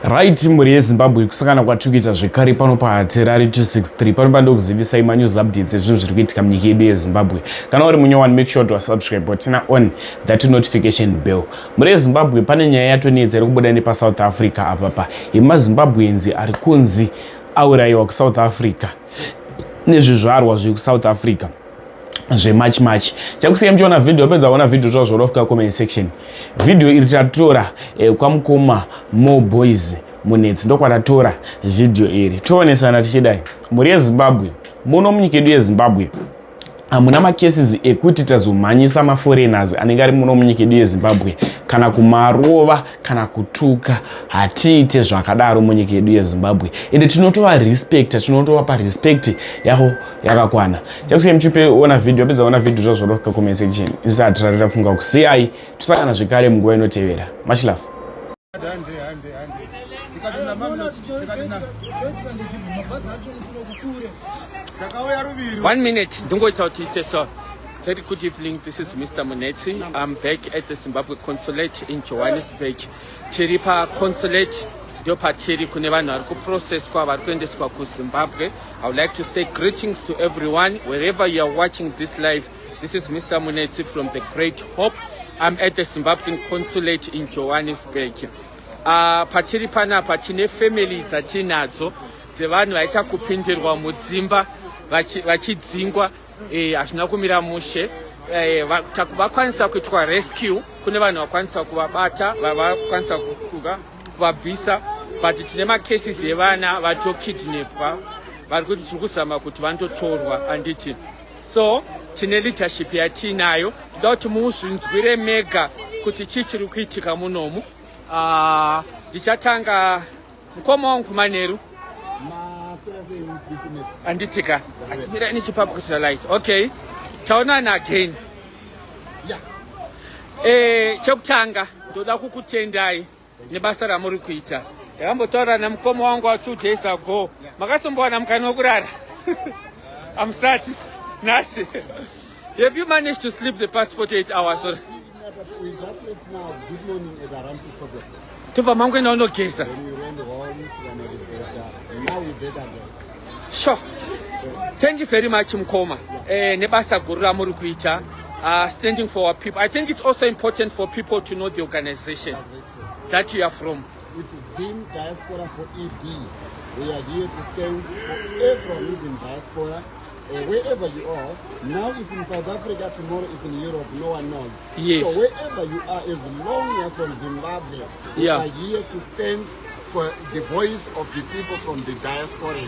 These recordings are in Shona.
Right, muri yeZimbabwe kusangana kwatukuita zvekare pano paHarare 263 panopanda kuzivisai manews updates ezvinhu zviri kuitika munyika yedu yeZimbabwe. Kana uri munyowani, make sure to subscribe but turn on that notification bell. Muri yeZimbabwe pane nyaya yatonetsa iri kubuda nepaSouth Africa apapa yemaZimbabwenzi ari kunzi aurayiwa kuSouth Africa nezvizvarwa zviri kuSouth Africa zvemachi. Chakusiya mchiona video pedza kuona video zvazvo lofika comment section. Video iri tatora kwamukoma Mo Boys Munetsi ndokwatatora video iri. Toonesana tichidai. Muri yeZimbabwe muno munyika yedu yeZimbabwe hamuna macases ekuti tazomhanyisa maforeigners anenge ari muno munyika yedu yeZimbabwe kana kumarova kana kutuka. Hatiite zvakadaro munyika yedu yeZimbabwe ende tinotova respect, tinotovapa respect yavo yakakwana. Chakusiya muchiona video pedza kuona video zvazvo lofika comment section. Isati tatafunga kusiyai tusangana zvekare munguva inotevera. Much love. 1 minute. So, very good evening. This is Mr. Munetsi. I'm back at the Zimbabwe Consulate in Johannesburg. Chiripa Consulate. Tiri kune vanhu vari kuprocesswa vari kuendeswa kuZimbabwe. I would like to say greetings to everyone wherever you are watching this live. This is Mr. Munetsi from the Great Hope. I'm at the Zimbabwean Consulate in Johannesburg. Patiri panapa tine family dzatinadzo dzevanhu vaita kupindirwa mudzimba vachidzingwa hazvina kumira mushe. Vakwanisa kuitwa rescue, kune vanhu vakwanisa kuvabata vakwanisa kuvabvisa, but tine macases evana vatokidnapwa vari kuti tiri kuzama kuti vandotorwa anditi. So tine leadership yatinayo, toda kuti muzvinzwire mega kuti chii chiri kuitika munomu. Ndichatanga mukoma wangu Maneru anditika atimira nichipapo kuitira light. Okay, taonana again. Chekutanga ndoda kukutendai nebasa ramuri kuita. Ndakambotaura namukoma wangu wa 2 days ago. Makasombowana mukana wokurara. I'm sad. Nasi. Have you managed to sleep the past 48 hours? We just left now this morning at around 6 o'clock. Tuva mangu ino geza. When we went home to another place, now we better go. Sure. Thank you very much, Mkoma. Nebasa guru ramuri kuita. Standing for our people. I think it's also important for people to know the organization that you are from. It's Zim Diaspora for ED. We are here to stand for everyone who's in diaspora. Wherever you are, now it's in South Africa, tomorrow it's in Europe, no one knows. Yes. So wherever you are, as long as from Zimbabwe, we are here to stand for the voice of the people from the diasporans.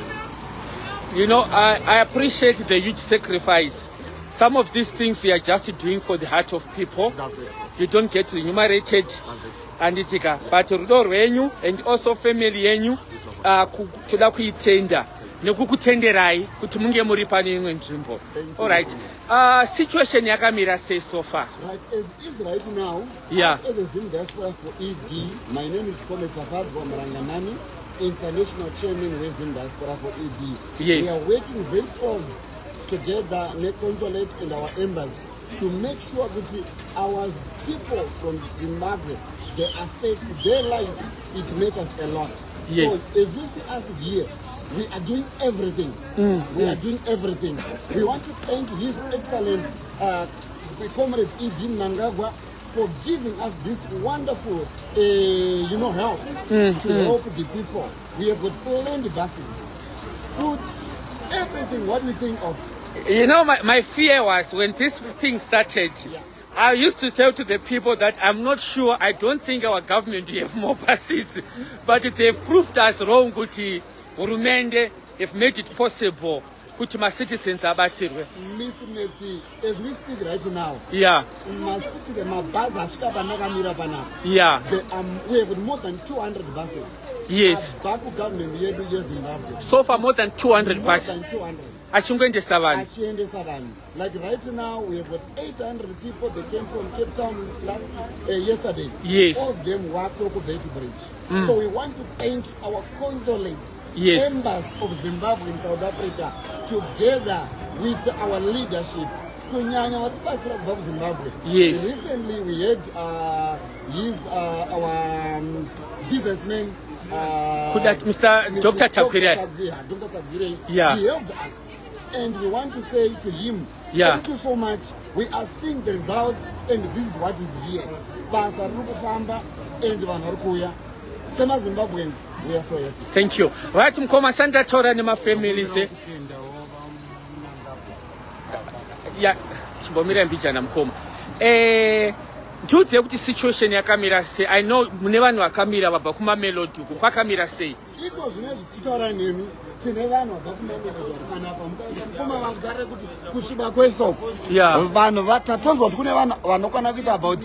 You know, I appreciate the huge sacrifice. Some of these things we are just doing for the heart of people. That's it. You don't get remunerated. That's it. And it's but rudo rwenyu and also family yenyu toda kuitenda nekukutenderai kuti munge muri pane imwe nzvimbo. All right. Situation yakamira sei so far? Right, as is right now, as a Zim Diaspora for ED, my name is Comrade Tafadzwa Mranganani, International Chairman with Zim Diaspora for ED. Yes. We are working very close together, the consulate and our embassy, to make sure that our people from Zimbabwe, they are safe, their life, it matters a lot. Yes. So as you see us here, we are doing everything. We are doing everything. We want to thank His Excellency, Comrade E.G. Mnangagwa, for giving us this wonderful, help to help the people. We have got plenty buses, food, everything. What we think of. You know, my fear was when this thing started. I used to tell to the people that I'm not sure. I don't think our government will have more buses, but they've proved us wrong. Kuti Urumende have made it possible. Kuti my citizens are basirwe. As we speak right now, my citizens, my buses, we have more than 200 buses. Yes. Government Zimbabwe. So far, more than 200 buses. More than 200. Like right now, we have got 800 people. They came from Cape Town yesterday. Yes. All of them were Toko Bridge. So we want to thank our consulates, embassy of Zimbabwe in South Africa, together with our leadership. Yes. Recently, we had our businessman Mr. Dr. Tagwirei. Dr. Tagwirei, Yeah. he helped us. And we want to say to him, Yeah. thank you so much. We are seeing the results, and this is what is here. Basa Rukufamba and Vanarukuya. Sema Zimbabweans, we are so happy. Thank you. Right, Mkoma Santa Tora Nima family say. Yeah, Chibomira Mbijana Mkoma. Ndudze kuti situation yakamira sei. I know mune vanhu vakamira vabva kumamelodi uku kwakamira sei. Iko zvine zvichitaura nemi tine vanhu vabva kumamelodi vakanapa mukoma vagare kuti kusviba kwesoko. Yeah. Vanhu vatatonzwa kuti kune vanhu vanokwana kuita about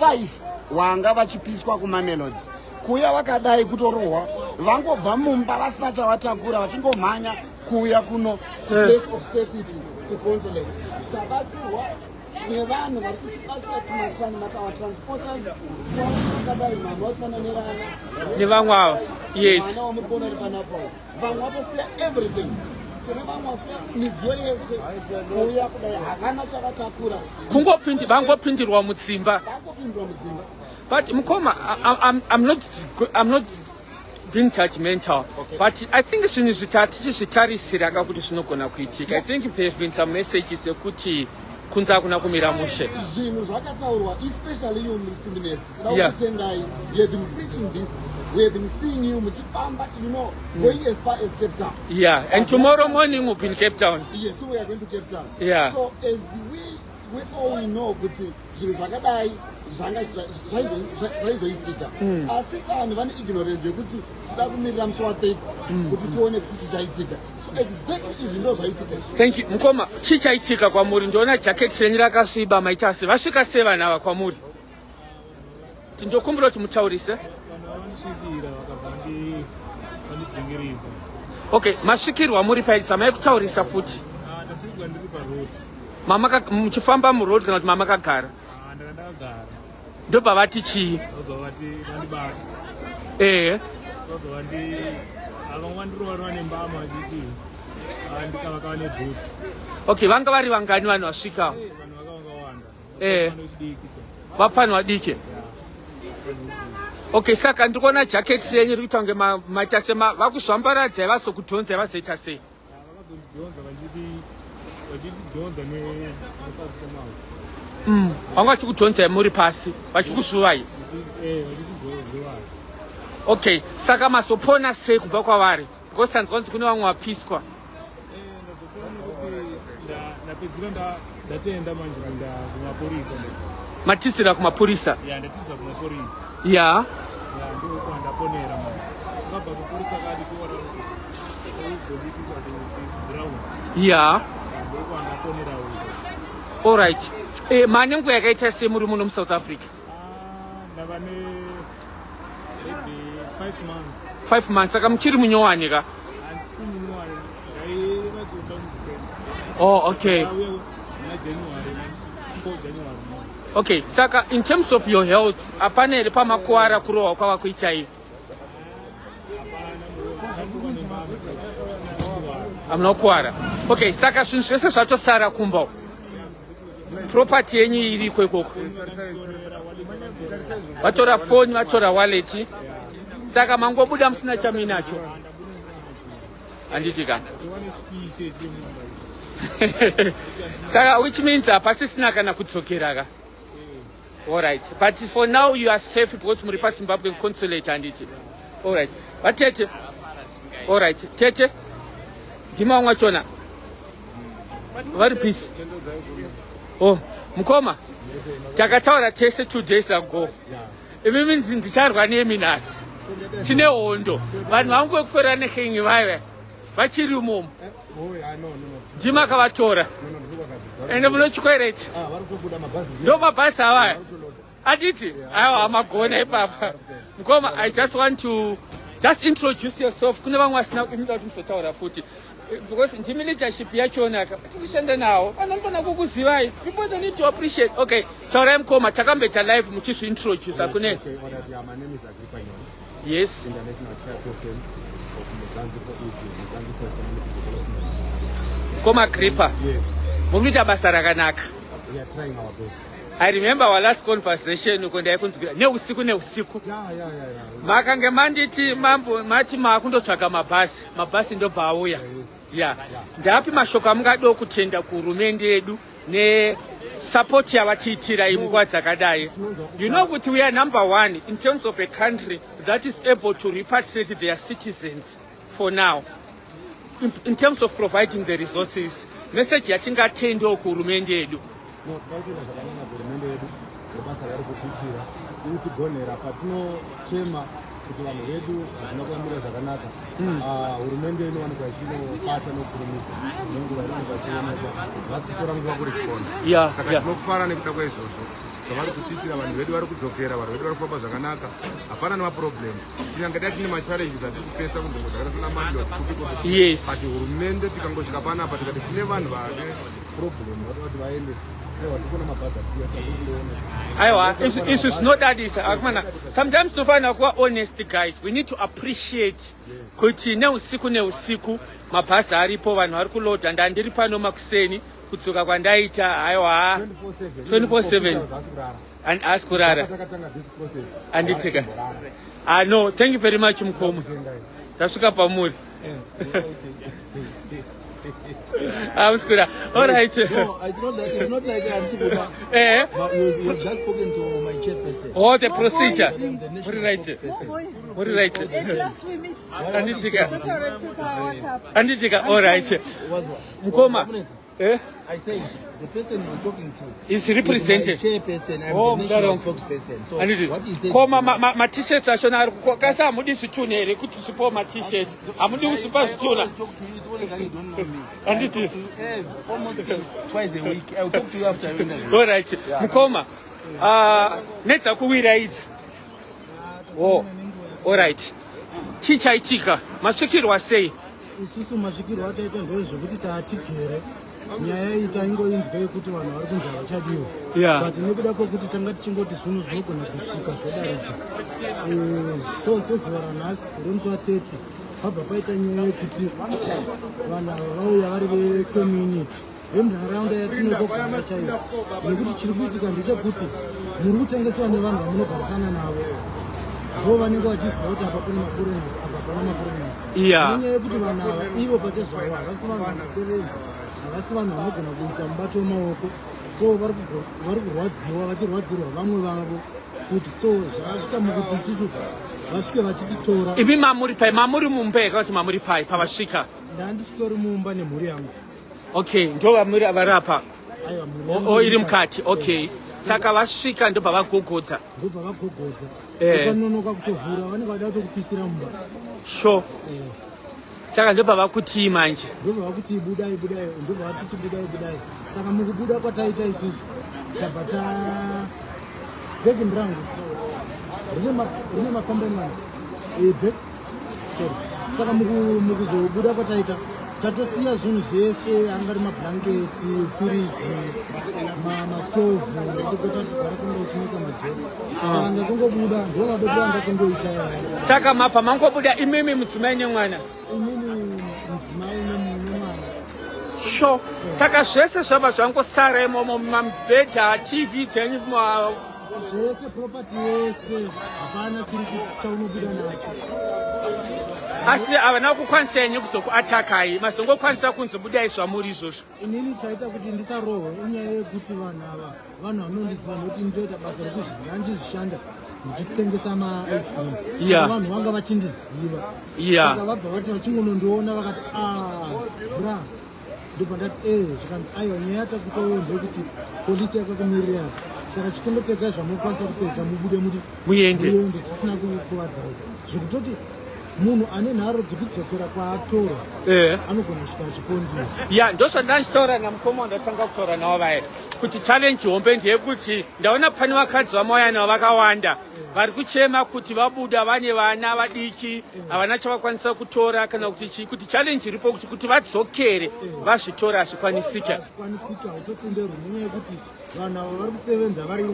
5 wanga vachipiswa kumamelodi. Kuya vakadai kutorohwa vangobva mumba vasina chavatakura vachingomhanya kuya kuno place of safety kuconsulate. Tabatsirwa nevanhu vari kutibatsira timasani matawa transporters vakadai mamosana nevamwe ava. Yes. vana vamuri kuona ri panapa vamwe vatosiya everything. Tine vamwe vasiya midziyo yese kuya kudai havana chavatakura vangopindirwa mudzimba. vangopindwa mudzimba. But Mkoma, I'm not being judgmental, Okay. but I think zvitarisira kuti zvinogona kuitika. I think there have been some messages ekuti kunza kuna kumira mushe. Zvinhu zvakataurwa, especially you Mutsinginetsi. Yeah. Tendai, you have been preaching this. We have been seeing you muchifamba, going as far as Cape Town. Yeah, and tomorrow morning we'll be in Cape Town. Yes, so we are going to Cape Town. Yeah. So as we all know kuti zvinhu zvakadai zvaizoitika. Asi vanhu vane ignorance yekuti tida kumirira musi wa30 kuti tione kuti chichaitika. So exactly izvi ndo zvaitika. Thank you. Mkoma, chichaitika kwamuri ndiona jacket renyu rakasviba maita sei. Vasvika sei vanhu ava kwamuri? Tindokumbira kuti mutaurise. Okay, masvikirwa muri paisa mai kutaurisa futi. Mama muchifamba muroad kana kuti mama kagara? Ndobva vati chii? Okay, vanga vari vangani vanhu vasvikawo? Vapfanwa dike. Okay, saka ndikuona jacket renyu riri kuita kunge maita sema vakuzvambaradzai vasokudhonzai vazoita sei? Vanga vachikudhonzai muri pasi vachikuzvuvai. Okay, saka masopona sei kubva kwavari? Because tanzwa kunzi kune vamwe vapiswa. Matisira kumapurisa? Yeah. Yeah. All right. Mane nguva yakaita sei muri muno muSouth Africa? 5 months. Saka muchiri munyowani ka? Oh, okay. Okay, saka in terms of your health, apana ere pamakuwara kurohwa kwava kuitai? Hamuna kuwara. Okay, saka zvinhu zvese zvatosara kumba. Property yenyu iriko ikoko. Vatora phone, vatora wallet. Saka mangobuda musina chaminacho. Anditi ka. Saka which means apasisina kana kudzokera ka. All right, but for now you are safe because muri paZimbabwe consulate anditi. All right, vatete. All right, tete. Ndima wachona. Vari peace. Oh, Mkoma. Takataura tese 2 days ago. Imimi ndicharwa nemi nasi. Tine hondo. Vanhu vangu vekufera nehengi vaive. Vachiri umomo. Ndima akavatora. Ende munochikwereti. Ndo mabhasi avaya. Aditi, aiwa amagona ipapa. Mkoma, I just want to just introduce yourself. Kune vamwe vasina kumira kuti muzotaura futi. Because ndimi leadership yachona tikushanda nawo. Vanogona kukuzivai. People they need to appreciate. Okay, taurai Mkoma, takambeta live muchizviintroduce kune. Okay, all right, yeah, my name is Agrippa Nyoni. Yes. International chairperson of Mzansi for Mzansi for Economic Development. Mkoma Agrippa. Yes. Murikuita basa rakanaka. We are trying our best. I remember our last conversation ukondai kunzwira neusiku makange manditi mambo mati makundotsvaka mabhasi ndobva auya ndapi mashoko amungado kutenda kuhurumende yedu support yavatiitira munguva dzakadai. You know kuti we are number one in terms of a country that is able to repatriate their citizens for now in terms of providing the resources. Message yatingatendo kuhurumende yedu basa rari kutiitira iritigonera patinochema kuti vanhu vedu hazvina kuyambira zvakanaka. Hurumende inowanikwa ichinobata nokurumidza nenguva inenge vachionekwa vasi kutora nguva kuresponda. Saka tinokufara nekuda kwaizvozvo zvavari kutiitira vanhu vedu vari kudzokera, vanhu vedu vari kufamba zvakanaka, hapana nemaproblems. Kunyange dai tine machallenges atiri kufesa kunzvimbo dzakaita Mario kuti hurumende tikangosvika panapa tikati kune vanhu vane problem vatoda kuti vaendeswe. It's not that easy. Sometimes to find out what honest guys, we need to appreciate kuti neusiku mabhasi aripo vanhu vari kuload and andiri pano makuseni kutsuka kwandaita aiwa 24/7 and ask kurara anditeka. No, thank you very much Mukoma. Tasvika pamuri. I'm Skura. All right. No, it's not like I'm Skura. But you've just spoken to my chairperson. Oh, the procedure. What right? Anditeka. All right. Mukoma. I said the person you're talking to is represented. Chairperson and the national spokesperson. So what is it? Koma ma t-shirts ashona kasa amudi situne ere kuti sipo ma t-shirts amudi kusipa situna. Anditi almost twice a week. I'll talk to you after your interview. All right. Mukoma. Netsa kuwira idzi. Oh. All right. Chichaitika. Masvikirwa sei? Isusu masvikirwa ataita ndezvekuti tatigere. Nyaya iyi taingoinzwa yekuti vanhu vari kunzi havachadiwa, but nekuda kwokuti tanga tichingoti zvinhu zvinogona kusvika zvodarika. So sezuva ranhasi remusi wa30 pabva paita nyaya yekuti vanhu ava vauya vari vecommunity vemunharaunda yatinotogara chaiyo, nekuti chiri kuitika ndechekuti muri kutengeswa nevanhu vamunogarisana navo, ndo vanenge vachiziva kuti apa pane maforeigners apa pana maforeigners. Nenyaya yekuti vanhu ava ivo pachezvavo havasi vanhu vanosevenza, havasi vanhu vanogona kuita mubato wemaoko, so vari kurwadziwa vachirwadzirwa vamwe vavo futi. So zvasvika mukuti isusu vasvike vachititora. Imi mamuri pai, mamuri mumba yakati mamuri pai pavasvika? Ndandichitori mumba nemhuri yangu. Okay, ndo vamuri varapa. Aiwa, mhuri iri mukati. Okay. Saka vasvika ndobva vagogodza. Ndobva vagogodza. Vakanonoka kutovhura, vanenge vada kutokupisira mumba. Sure. Saka ndobva vakutii manje? Ndobva vakuti budai, ndobva vatiti budai. Saka mukubuda kwataita isusu tabva bhegi rangu rine mapambanana bhegi, sorry. Saka mukuzobuda kwataita tatosiya zvinhu zvese, angari mablanketi, firiji, mastovhu, tokota tigara kundochinesa magetsi. Saka ndatongobuda ndovadodo andatongoita. Saka mapa mangobuda imimi mudzimai nemwana? Imimi mudzimai nemwana. Sure. Saka zvese zvabva zvangosara imomo mumabhedha, TV dzenyu, zvese property yese hapana chiri chaunobuda nacho. Asi havana kukwanisa henyu kuzokuatakai, mazongokwanisa kunzobudai zvamuri izvozvo? Inini chaita kuti ndisarohwe inyaya yekuti vanhu ava vanhu vanondiziva nokuti ndinoita basa rokuzvishanda ndichitengesa ma-ice cream. Vanhu vanga vachindiziva. Saka vabva vati vachingonondiona vakati bra, ndobva ndati zvikanzi aiwa nyaya yatakutawo ndeyekuti polisi yakakumirira apa. Saka chitongopfeka zvamokwanisa kupfeka mubude muende tisina kukuvadzai. Zvekutoti munhu ane nharo dzekudzokera kwaatorwa anogona kusvika achipondiwa. Ndozvandandichitaura namukoma ndatanga kutaura navo vaya kuti challenge hombe ndeyekuti ndaona pane vakadzi vamauya navo vakawanda vari kuchema kuti vabuda vane vana vadiki havana chavakwanisa kutora kana kuti challenge iripo kuti vadzokere vazvitora hazvikwanisika. Hautotenderwi nenyaya yekuti vanhu ava vari kusevenza vari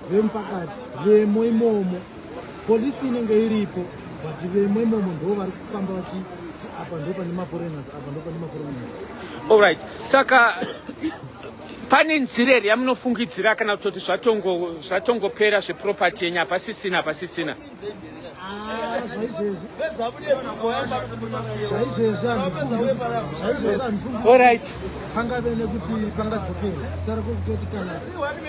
vemupakati vemo imomo, polisi inenge iripo, but vemo imomo ndo vari kufamba vachiti apa ndo pane maforeigners, apa ndo pane maforeigners. All right. Saka pane nzira here yamunofungidzira kana kutoti zvatongopera zveproperty yenyu? Pasisina alright. pangave nekuti pangadzokera sara kwekutoti kana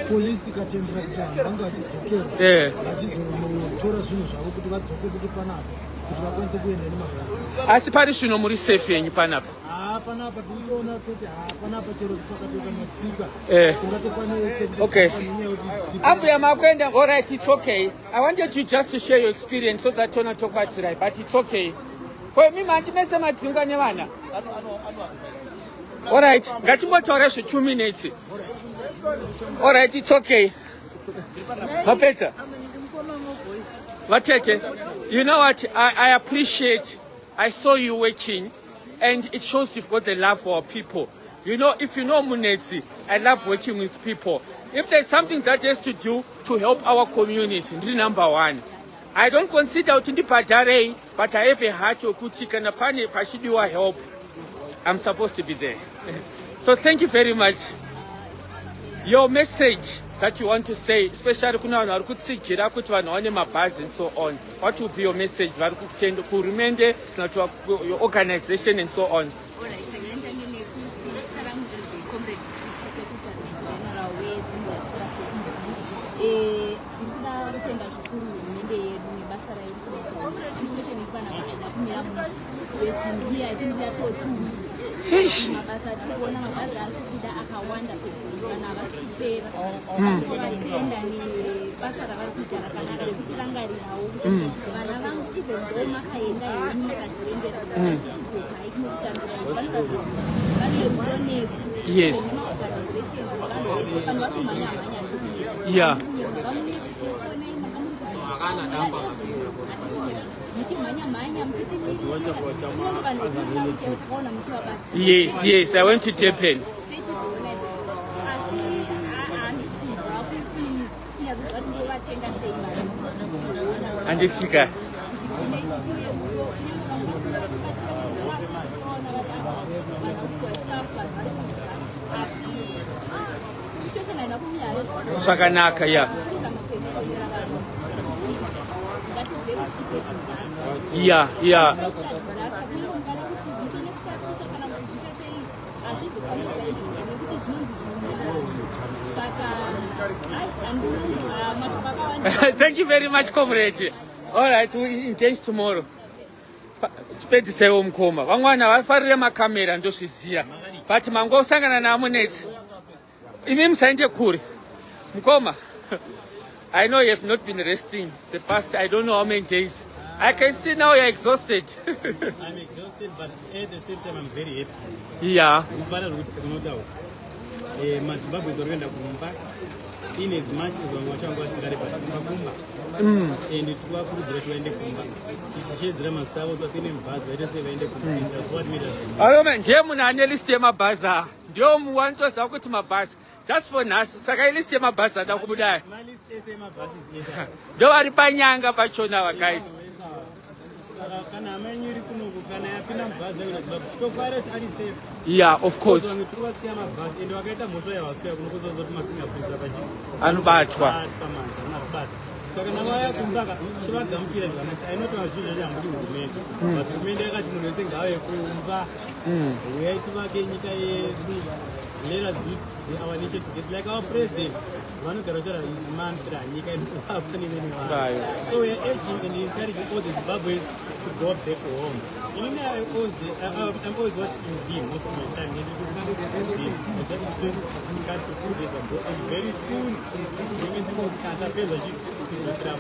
polisi ikatendera kuti vanhu vanga vachidzokera vachizonotora zvinhu zvavo kuti vadzoke kuti panapa kuti vakwanise kuenda nemabhazi. Asi pari zvino muri safe yenyu panapa? Panapa tinoona kuti panapa chero pakatoita maspika tingatokwanise okay. Ambuya makwenda. Alright, it's okay. I wanted you just to share your experience so that you're not talking about it, but it's okay. Kwa mimi mandimese madzinga nevana. Alright, ngatimbotaura 2 minutes. Alright, it's okay. Mapeta. Vatete, you know what? I appreciate. I saw you working, and it shows you've got the love for our people. You know, if you know Munetsi, I love working with people. If there's something that has to do to help our community, number one. I don't consider it in the Padare, but I have a heart to Kuchika and Pani Pashidiwa help. I'm supposed to be there. So thank you very much. Your message that you want to say, especially kuna wanarukutsikira kuti vanhu vane mabhazi and so on. What will be your message? Vari kutenda kurumende kana your organization and so on. Yes. Yeah. Yes, I went to Japan. And it's okay. Shaganaka, yeah. Yeah. Thank you very much, comrade. All right, we engage tomorrow. Tipedise umkhoma. Vamwana vafarire makamera ndozviziya. But mangosangana namunetsi. Imi musaende kure. Mkhoma. I know you have not been resting the past, I don't know how many days. I can see now you're exhausted. I'm exhausted, but at the same time, I'm very happy. Yeah. Zimbabwe is already in as much as one watch was and it was good to end the Kumba. She says, Ramastav was in Baz, that's what made us. I mean, Gemuna list my bazaar. Dom want us to go to my bus. Just for us, Sakai list my bus at Abuda. Don't worry, Panyanga, Pachona, guys. Yeah, of course. And Batwa. Let us do our initiative like our president. Is mantra, so we are urging and encouraging all the Zimbabweans to go back home. I'm always watching Zim most of my time. I just spent a few days ago. I'm very soon.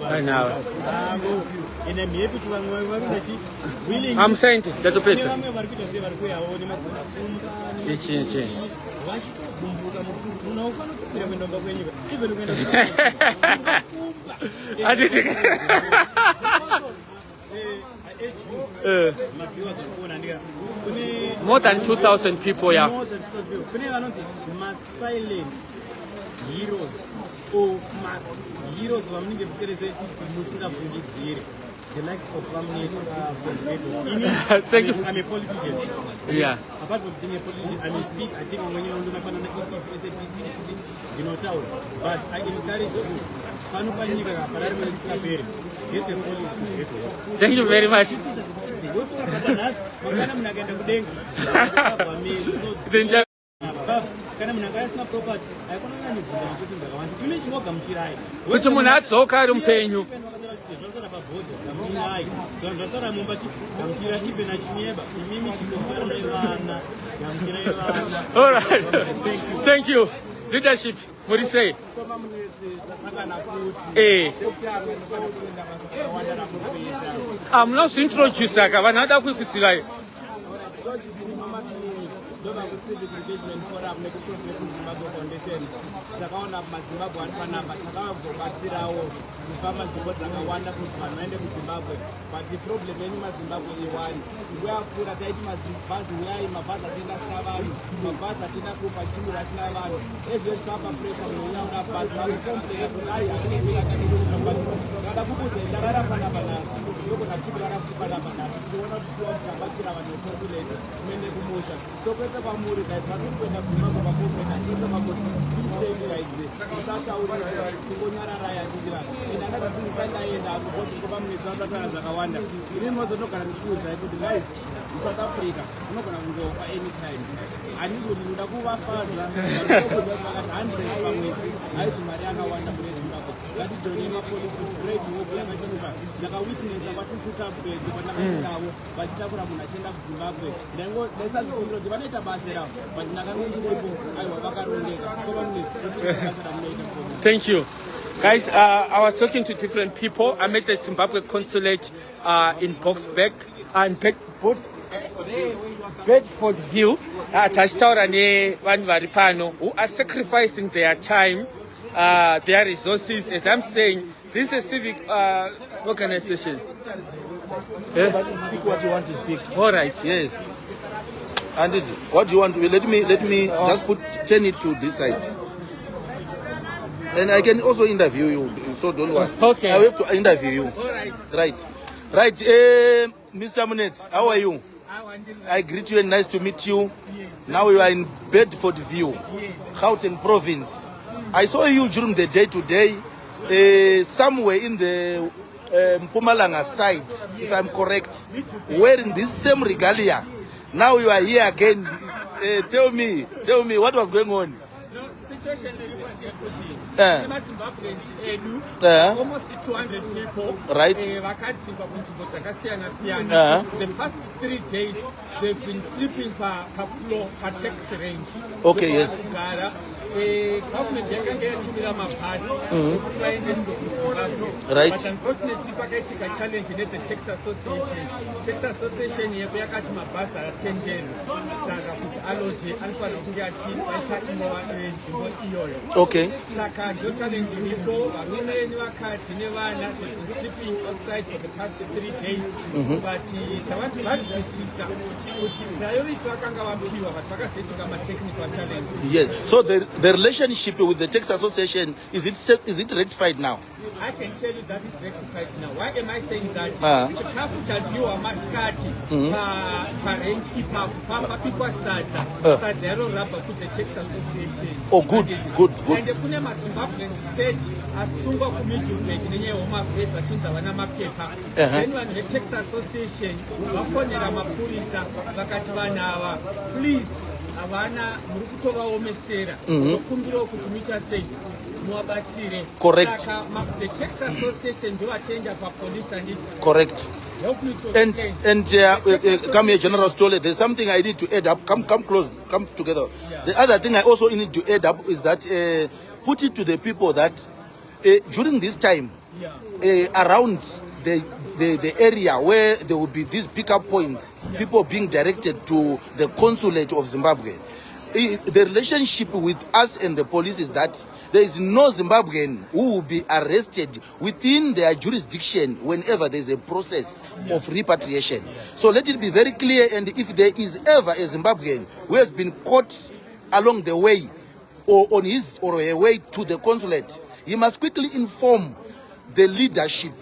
I know. And I'm happy to willing. I'm saying that more than 2,000 people, yeah. More than 2,000 people. My silent heroes or my heroes who are Musinga Fungi. the likes of Ramnitz from Beto. Thank you. I'm a politician. Yeah. Apart from being a politician, I'm a speaker. I think when you're on the SAPC, Town. But I encourage you. Get a police. Thank you very much. Kuti munhu adzoka ari mupenyu. All right. Thank you. Leadership, what do you say? I'm not introduced. I have another quick slide. Ndoba ku-civic engagement forum neku-progressive Zimbabwe Foundation takaona mazimbabwe ari panapa takavazobatsirawo kufamba nzvimbo dzakawanda kuti vanhu vaende kuzimbabwe but problem yenyu mazimbabwe iwani kuyapfuura taiti mabhazi uyai mabhazi atienda asina vanhu mabhazi atienda kupa chimuri asina vanhu ezvezvi papa pressure munoyaura bhazi vakukomplena kuti ai asine kushanda nesimba but kada kubudza ndarara panapa nhasi ndokona tikurara futi panapa nhasi tiriona kuti siwa tichabatsira vanhu veconsulate muende kumusha so kwese kwamuri guys vasikuenda kuzimbabwe vakomplena kwese kwamuri be safe guys musataurira tingonyararai anditira ende andakatingisa ndaenda akuboti ngoba munetsi vanotana zvakawanda ini mazonogara ndichikuudzai kuti guys muSouth Africa unogona kungofa anytime handisi kuti ndoda kuvafadza vakati 100 pamwedzi haisi mari yakawanda kune Zimbabwe ngatijoine mapolisis great hope yakachuka ndakawitnessa pasifutapedzi pandakaenderawo vachitakura munhu achienda kuZimbabwe ndaisachikumbira kuti vanoita basa ravo but ndakangengirepo aiwa vakarongeka kova munetsi basa ramunoita. Thank you. Guys, I was talking to different people. I met the Zimbabwe consulate in Boxburg and Bedford View. Tachitaura nevanhu vari pano who are sacrificing their time, their resources. As I'm saying, this is a civic organization. Speak what you want to speak. All right. Yes. And it's, what do you want? Let me just turn it to this side. And I can also interview you, so don't worry. Okay. I have to interview you. All right. Right. Mr. Munetsi, how are you? I greet you and nice to meet you. Yes. Now you are in Bedford View, Yes. Gauteng province. I saw you during the day today, somewhere in the Mpumalanga side, if I'm correct, wearing this same regalia. Now you are here again. Tell me what was going on? No, situation almost 200 people. Right. The past 3 days, they've been sleeping per floor, per taxi range. Okay, yes. Government Right. But unfortunately, pakaita challenge in the Texas Association. Texas Association yakati mabasa atendeni saka kuti aloje anofana kunge achiita imowa nzvimbo iyoyo. Okay. Saka ndo challenge iripo varume nevakadzi nevana they've been sleeping outside for the past 3 days. But tavantu vanzwisisa kuti priority vakanga vapiwa but vakazoitika technical challenge. Yes. So the relationship with the Texas Association, is it rectified now? I can tell you that it's rectified now. Why am I saying that? Chikafu chadyiwa masikati parengi ipapo papapikwa sadza sadza yarorabva kuThe Texas Association. Oh, good. Ende kune maZimbabweans 30 asungwa kuMiddelburg nenyaya yemavhedzi vachinzi havana mapepa. Then vanhu veTexas Association vafonera mapurisa vakati vanhu ava please havana muri kutovaomesera tokumbirawo kuti muita sei muvabatsire. Correct. Saka the Texas Association ndovatenda papolice and Correct. And come here, General Stolle. There's something I need to add up. Come close. Come together. Yeah. The other thing I also need to add up is that put it to the people that during this time, around the area where there would be these pickup points, people being directed to the consulate of Zimbabwe. The relationship with us and the police is that there is no Zimbabwean who will be arrested within their jurisdiction whenever there is a process of repatriation. So let it be very clear, and if there is ever a Zimbabwean who has been caught along the way or on his or her way to the consulate, he must quickly inform the leadership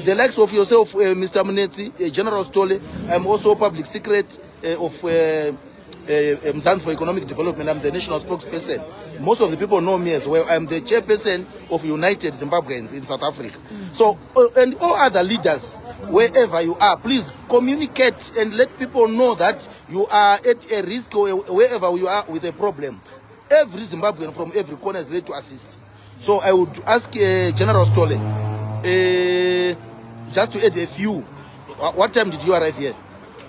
The likes of yourself, Mr. Munetsi, General Stole. I'm also public secret of Mzansi for Economic Development. I'm the national spokesperson. Most of the people know me as well. I'm the chairperson of United Zimbabweans in South Africa. So, and all other leaders, wherever you are, please communicate and let people know that you are at a risk or wherever you are with a problem. Every Zimbabwean from every corner is ready to assist. So I would ask General Stole, just to add a few. What time did you arrive here?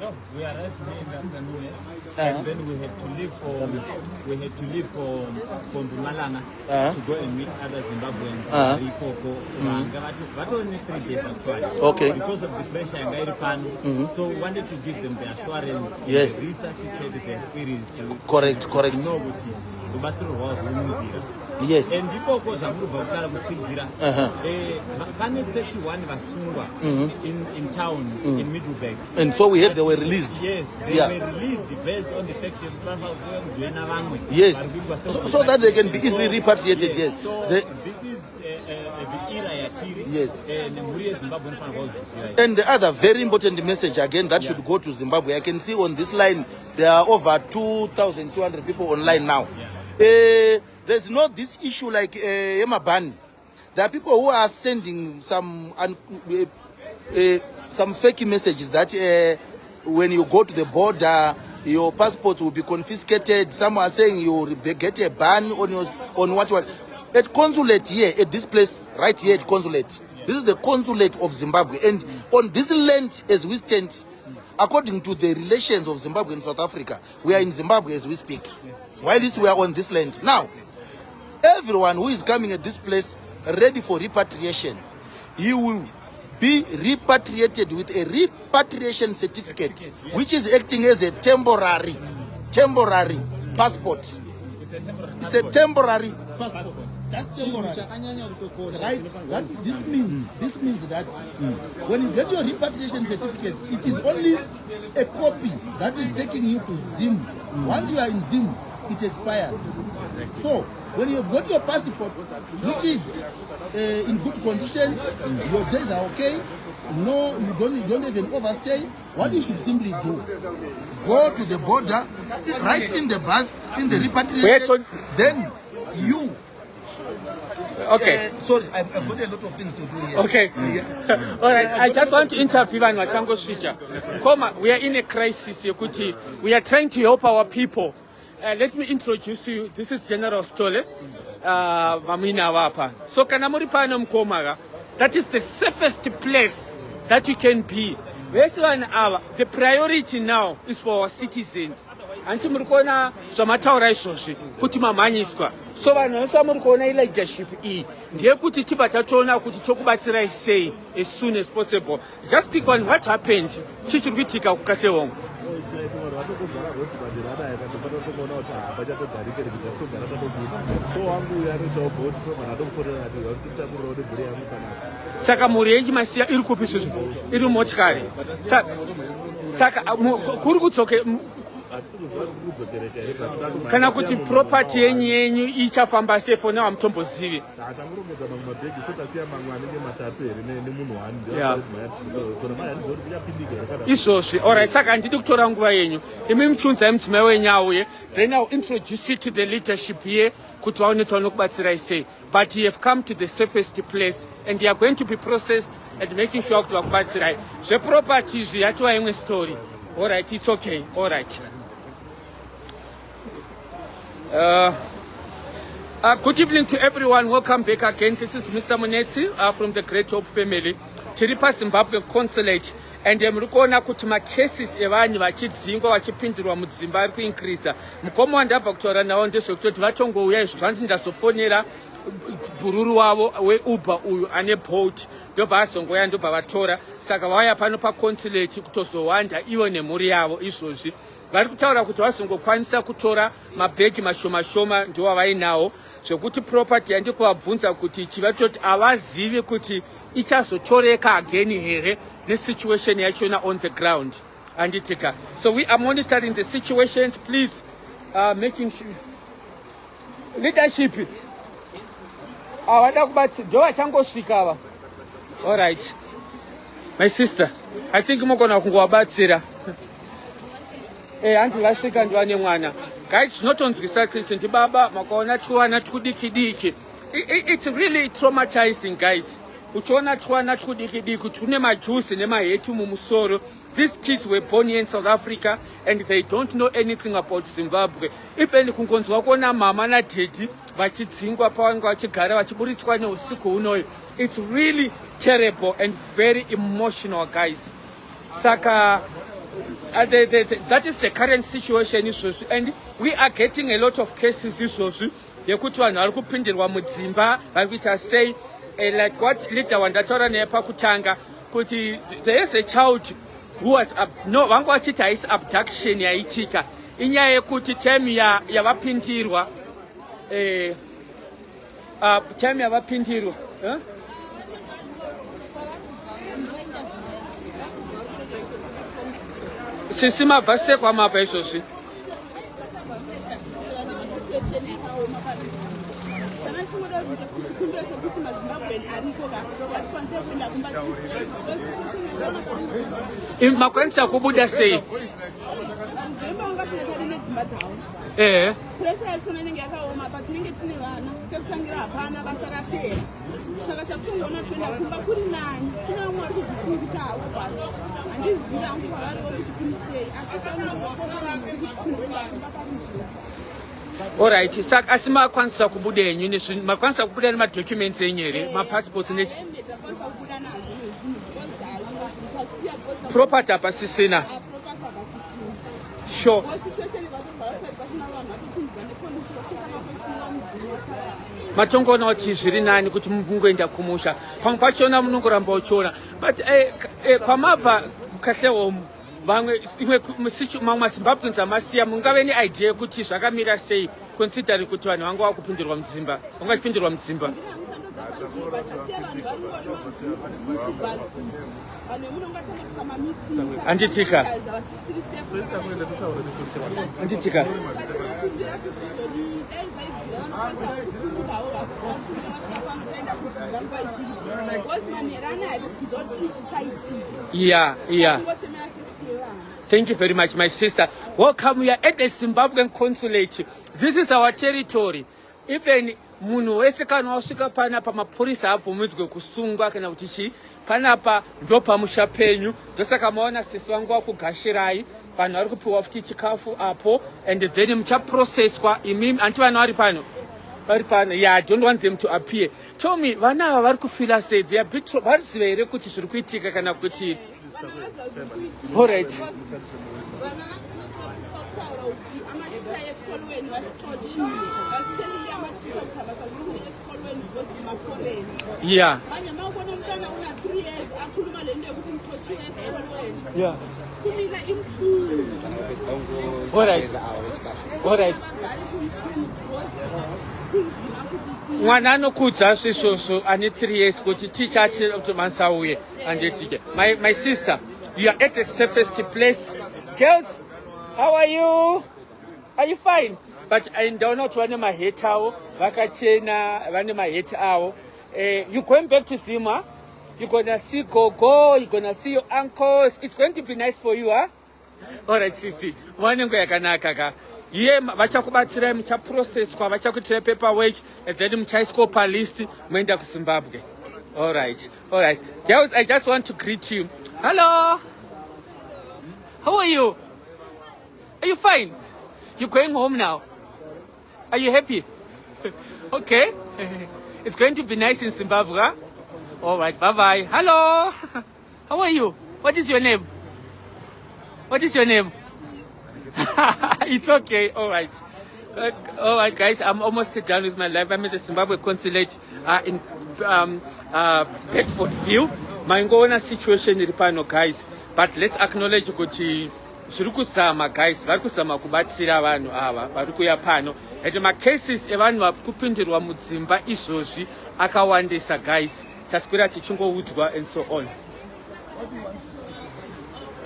No, we arrived here in the afternoon, and then we had to leave for Mpumalanga to go and meet other Zimbabweans. But only 3 days actually. Okay. Because of the pressure and so we wanted to give them the assurance. Yes. Resuscitate the experience to Correct. know what Yes. And people pane 31 vasungwa in town in Middleburg. And so we heard they were released. Yes, they were released based on the fact that yes. So that they can be easily repatriated. Yes. So this is the era Yatiri. Yes. And and the other very important message again that should go to Zimbabwe. I can see on this line there are over 2,200 people online now. There's not this issue like Yemabani. There are people who are sending some fake messages that when you go to the border, your passport will be confiscated. Some are saying you will get a ban on what. At consulate here, at this place, right here at consulate, this is the consulate of Zimbabwe. And on this land, as we stand, according to the relations of Zimbabwe and South Africa, we are in Zimbabwe as we speak. While we are on this land. Now, everyone who is coming at this place ready for repatriation, he will be repatriated with a repatriation certificate, which is acting as a temporary passport. It's a temporary passport. That's temporary. Right? This means that when you get your repatriation certificate, it is only a copy that is taking you to Zim. Once you are in Zim, it expires. So when you've got your passport, which is in good condition, your days are okay, no, you don't even overstay, what you should simply do, go to the border, right in the bus, in the repatriation, then you. Okay. Sorry, I've got a lot of things to do here. Okay. Yeah. All right. I just want to interview Van Watango Switcher. Koma, we are in a crisis. We are trying to help our people. Let me introduce you. This is General Stole. Vamina Wapa. So Kanamuripano Mkomaga. That is the safest place that you can be. The priority now is for our citizens. Anti murikona zvamataura izvozvi kuti mamhanyiswa so vanhu vese vamurikuona ileadership iyi ndeyekuti tibva tatoona kuti tokubatsirai sei as soon as possible. Just speak on what happened chichiri kuitika kuKahlehongo. Saka mhuri yenyu masiya iri kupi izvozvi iri motikari saka kuri kudzoke kana kuti property yenyu ichafamba sei for now amutombozivi. Izvozvi alright, saka handidi kutora nguva yenyu. Imi muchiunzai mudzimai wenyu auye, then I'll introduce you to the leadership here kuti vaone kubatsirai sei. But you have come to the safest place and you are going to be processed and making sure kuti vakubatsirai. Zveproperty izvi yatova imwe story. Alright, it's okay. Alright. Good evening to everyone. Welcome back again. This is Mr. Munetsi from the Great Hope family. Tiripa Zimbabwe consulate and murikuona kuti macases evanhu vachidzingwa vachipindurwa mudzimba ari kuincreasa. Mukoma wandabva kutaura nawo ndezvekutoti vatongouya izvo zvanzi ndazofonera bhururu wavo weUber uyu ane Bolt ndobva azongoya ndobva vatora. Saka vauya pano paconsulate kutozowanda ivo nemhuri yavo izvozvi. Vari kutaura kuti vazongokwanisa kutora mabhegi mashoma ndiwo vainawo zvekuti property yandikuvabvunza kuti chivatoti avazivi kuti ichazotoreka again here nesituation yachona on the ground. Anditika. So we are monitoring the situations. Please making sure leadership avada kubatsi ndo vachangosvika ava. All right. My sister, I think mukona kungowabatsira. Hanzi vasvika ndivane mwana. Guys, zvinotonzwisa tsitsi ndibaba makaona twana tudiki. It's really traumatizing, guys. Uchiona twana tudiki tune majuice nemahetu mumusoro. These kids were born here in South Africa and they don't know anything about Zimbabwe. Even kungonzwa kuona mama na daddy vachidzingwa pavanga vachigara vachiburitswa neusiku unoyu. It's really terrible and very emotional, guys. Saka that is the current situation izvozvi, and we are getting a lot of cases izvozvi yekuti vanhu vari kupindirwa mudzimba vari kuita sei, like what leader wandataura naye pakutanga kuti there is a child who was vanga vachiti haisi abduction yaitika, inyaya yekuti time yavapindirwa sisi mabva sekwamabva izvozvi. Makwanisa kubuda sei? Saka takuona kwenda kumba kuri nani kuna mwari kuzvifundisa hawo basi andiziva nguva vari kuti kurisei asi sana zvakakosha kuti tindoenda kumba parizvino. Alright, saka asi makwanisa kubuda henyu nezvinhu, makwanisa kubuda nemadocuments enyu here, mapassports nechi takwanisa kubuda nadzo nezvinhu because haikasiya property hapasisina. Sure. Matongoona kuti zviri nani kuti mungoenda kumusha, pamwe pachona munongoramba uchiona, but kwamabva kukahlehom vamwe mamwe mazimbabweans amasiya, mungave neidea yekuti zvakamira sei considering kuti vanhu vanga vakupindirwa mudzimba, vangachipindirwa mudzimba. Anditika yeah. Thank you very much, my sister. Welcome. We are at the Zimbabwean consulate. This is our territory. Even munhu wese kana wasvika panapa mapurisa abvumidzwe kusungwa kana kuti chi panapa ndo pamusha penyu. Ndosaka maona sisi vangu vakugashirai vanhu vari kupiwa futi chikafu apo, and then muchaprocesswa. Imimi anti vanhu vari pano yeah, I don't want them to appear. Tell me, vana ava vari kufila sei? They are bit variziva here kuti zviri kuitika kana kuti all right. Yeah. Yeah. All right. Mwana anokudza svisvosvo ane 3 years kuti teacher kuti mansauye andetike. My sister, you are at the safest place. Girls, how are you? Are you fine? But I don't know vane maheti avo vakachena, vane maheti avo. You going back to Zima? You're gonna see Gogo, you're gonna see your uncles. It's going to be nice for you, huh? All right, sisi. Mwanengo yakanaka ka. Ye vachakubatsirai, muchaprocesswa, vachakutirai paperwork, and then muchaiswa palist muenda kuZimbabwe. All right. Girls, I just want to greet you. Hello. How are you? Are you fine? You're going home now. Are you happy? Okay. It's going to be nice in Zimbabwe, huh? All right. Bye-bye. Hello. How are you? What is your name? What is your name? It's okay. All right. All right, guys. I'm almost done with my life. I'm at the Zimbabwe consulate in Bedfordville. Mangoona situation iri pano, guys. But let's acknowledge kuti zviri kuzama, guys. Vari kuzama kubatsira vanhu ava vari kuya pano. And macases evanhu vari kupindirwa mudzimba izvozvi akawandisa, guys. Taskwira tichingoudzwa and so on.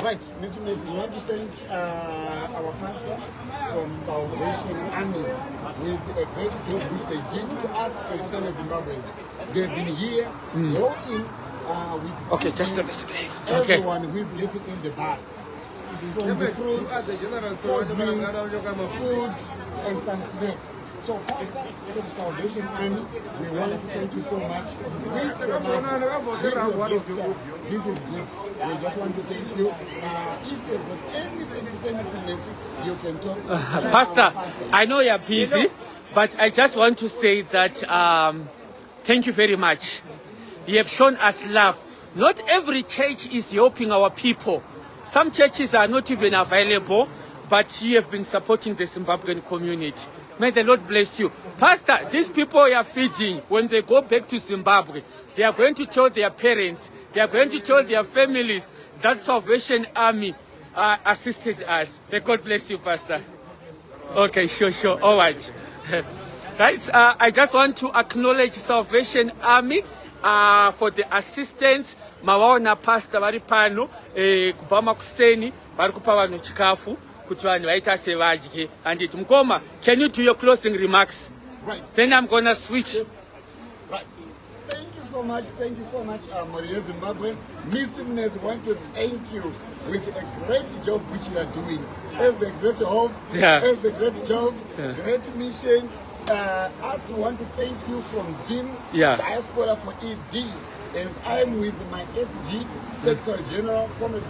Right, we want to thank our pastor from Salvation Army with a great job which they did to us as Zimbabweans. They've been here, they're all in with Okay, just a minute. Okay. everyone who is getting in the bus. From the fruits, cold drinks, food, and some snacks. So, Pastor, from Salvation Army, we want to thank you so much. This is good. We just want to thank you. If you've got anything to say, Mr. Nancy, you can talk. Pastor, I know you're busy, but I just want to say that thank you very much. You have shown us love. Not every church is helping our people. Some churches are not even available, but you have been supporting the Zimbabwean community. May the Lord bless you. Pastor, these people you are feeding, when they go back to Zimbabwe, they are going to tell their parents, they are going to tell their families that Salvation Army assisted us. May God bless you, Pastor. Okay, sure. All right. Guys, I just want to acknowledge Salvation Army for the assistance. Mawaona Pastor vari pano kubva makuseni vari kupa vanhu chikafu kuti vanhu vaita sevadye. And it Mkoma, can you do your closing remarks? Right. Then I'm gonna switch. Right. Thank you so much, Maria Zimbabwe. Mr. Mnezi, want to thank you with a great job which you are doing. As a great hope, as a great job, great mission. Also want to thank you from Zim, Diaspora for ED. As I'm with my SG, Secretary General, Comrade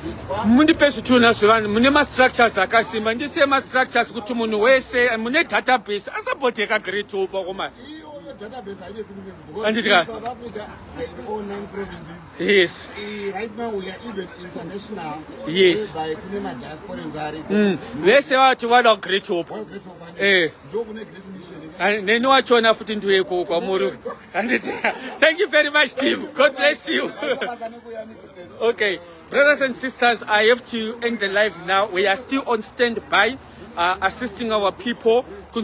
Zikwa. Mundipe zvituna zvevanhu mune ma-structures akasimba ndise ma-structures kuti munhu wese mune database asapoteka great hope koma. And South Africa, they own 9 provinces. Yes. Right now we are even international. Yes. By Kunema Diaspora vese vati vada great hope. And they know what you're not putting to a Thank you very much, team. God bless you. Okay, brothers and sisters, I have to end the live now. We are still on standby, assisting our people. We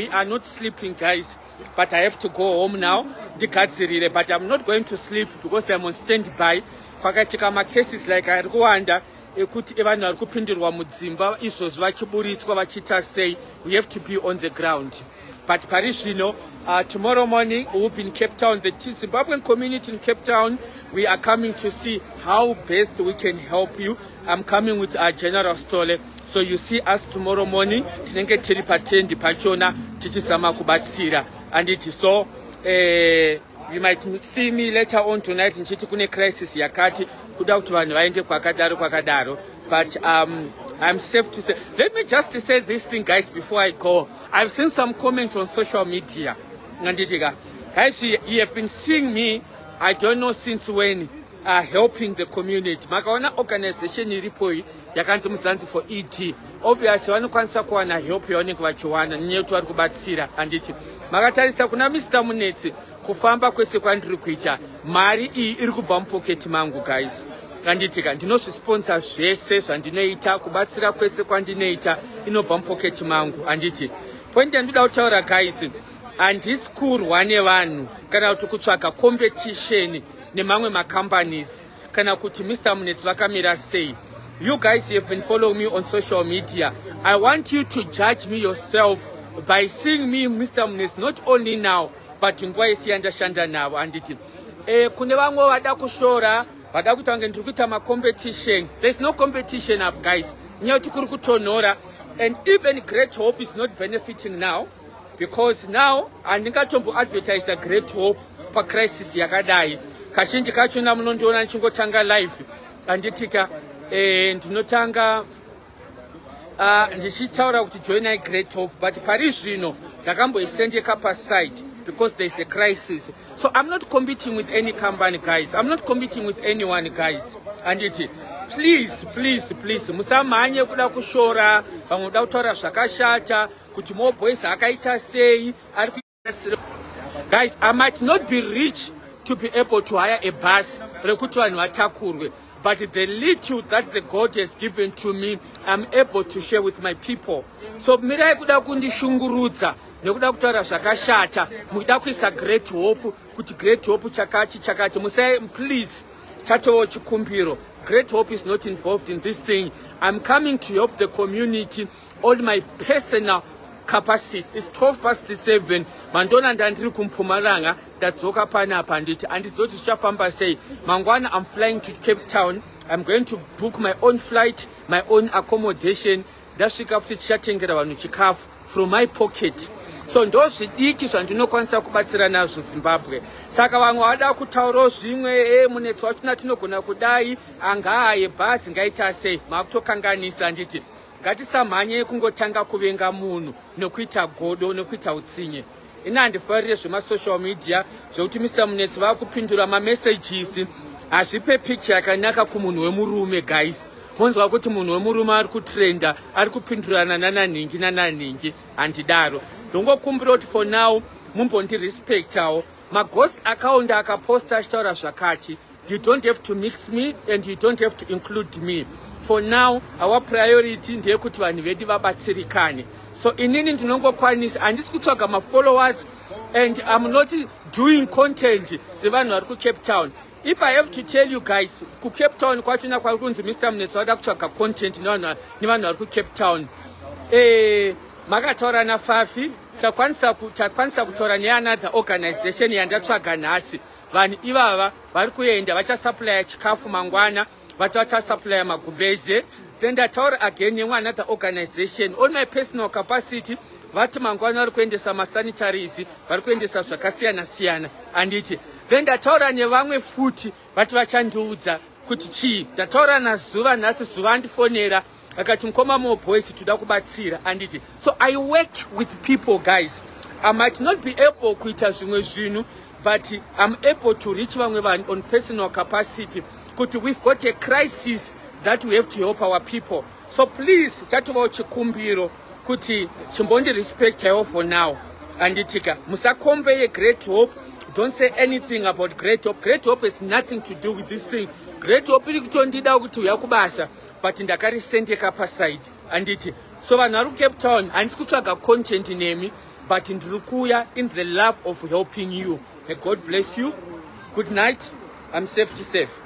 are not sleeping, guys, but I have to go home now. But I'm not going to sleep because I'm on standby. Cases like Rwanda. Ekuti evanhu vari kupindirwa mudzimba izvozvo vachiburitswa vachita sei, we have to be on the ground. But pari zvino, tomorrow morning we will be in Cape Town. The Zimbabwean community in Cape Town, we are coming to see how best we can help you. I'm coming with our General Stole. So you see us tomorrow morning. Tinenge tiri patendi pachona tichisama kubatsira. And it is so you might see me later on tonight in Chitikune crisis yakati kuda kuti vanhu vaende kwakadaro. But I'm safe to say. Let me just say this thing, guys, before I go. I've seen some comments on social media. Guys, you have been seeing me, I don't know since when, helping the community. Makaona organization iripoi yakanzi Muzanzi for ED. Obviously, vanokwanisa kuwana help yaonenge vachiwana nyetu vari kubatsira. Anditi makatarisa kuna Mr. Munetsi kufamba kwese kwandiri kuita mari iyi iri kubva mupoketi mangu, guys. Kanditika ndinozvisponsor zvese zvandinoita, kubatsira kwese kwandinoita inobva mupoketi mangu. Anditi point yandoda kutaura, guys, handisikurwa nevanhu kana kuti kutsvaga competition nemamwe macompanies kana kuti Mr. Munetsi vakamira sei. You guys have been following me on social media. I want you to judge me yourself by seeing me, Mr. Munetsi, not only now but nguva yese yandashanda navo. Anditi kune vamwe vada kushora vada kuti vange ndiri kuita macompetition. There's no competition up, guys. Nyaya kuri kutonhora, and even Great Hope is not benefiting now because now handingatombo advertise a Great Hope pa crisis yakadai. Kazhinji kachona munondiona ndichingotanga live. Anditika ndinotanga ndichitaura kuti joinai Great Hope, but pari zvino ndakamboisendeka paside because there's a crisis. So I'm not competing with any company, guys. I'm not competing with anyone, guys. And it, please, musamanye kuda kushora, vamwe kuda kutaura zvakashata, kuti Moboys akaita sei. Guys, I might not be rich to be able to hire a bus, rekuti vanhu vatakurwe. But the little that the God has given to me, I'm able to share with my people. So mirai kuda kundishungurudza nekuda kutaura zvakashata, muida kuisa Great Hope kuti Great Hope chakati musai, please. Chato chikumbiro. Great Hope is not involved in this thing. I'm coming to help the community. All my personal capacity. It's 7:12. Mandona ndandiri kuMpumalanga ndadzoka panapa nditi andizoti zvichafamba sei. Mangwana I'm flying to Cape Town. I'm going to book my own flight, my own accommodation. Ndasvika futi tichatengera vanhu chikafu from my pocket. So ndo zvidiki zvandinokwanisa kubatsira nazvo Zimbabwe. Saka vamwe vada kutaurawo zvimwe Munetsi wacho tinogona kudai angaye bhazi ngaita sei. Makutokanganisa nditi ngatisamhanye kungotanga kuvenga munhu nokuita godo nokuita utsinye. Ina handifarire zvemasocial media zvekuti Mr. Munetsi vakupindura mamessages hazvipe picture yakanaka kumunhu wemurume guys. Monzwa kuti munhu wemurume ari kutrenda ari kupindurana nananhingi handidaro. Ndongokumbira kuti for now mumbondirespectawo. Maghost account akaposta achitaura zvakati you don't have to mix me and you don't have to include me. For now our priority ndeyekuti vanhu vedu vabatsirikane. So inini ndinongokwanisa handisi kutsvaga mafollowers and I'm not doing content revanhu vari kuCape Town. If I have to tell you guys, ku Cape Town kwachona kwakunzi Mr. Munetsi wada kutsvaga content nevanhu vari kuCape Town. Makataura naFafi takwanisa kutaura neanother organization yandatsvaga nhasi. Vanhu ivava vari kuenda vachasupply chikafu mangwana, vachasupply magumbeze. Then ndataura again neanother organization on my personal capacity. Vati mangwana vari kuendesa masanitaries, vari kuendesa zvakasiyana anditi. Then ndataura nevamwe futi vati vachandiudza kuti chii. Ndataura naZuva nhasi, Zuva andifonera akati Mukoma More Boys toda kubatsira anditi. So I work with people guys. I might not be able kuita zvimwe zvinhu, but I'm able to reach vamwe vanhu on personal capacity kuti we've got a crisis that we have to help our people. So please chatovawo chikumbiro kuti chimbondi respect her for now. Anditika musakombe ye Great Hope. Don't say anything about Great Hope. Great Hope has nothing to do with this thing. Great Hope iri kutondida kuti uyakubasa, but ndakarisendeka paside anditi. So vanhu vari kuCape Town handisi kutsvaga content nemi, but ndiri kuuya in the love of helping you. May God bless you. Good night. I'm safe to safe.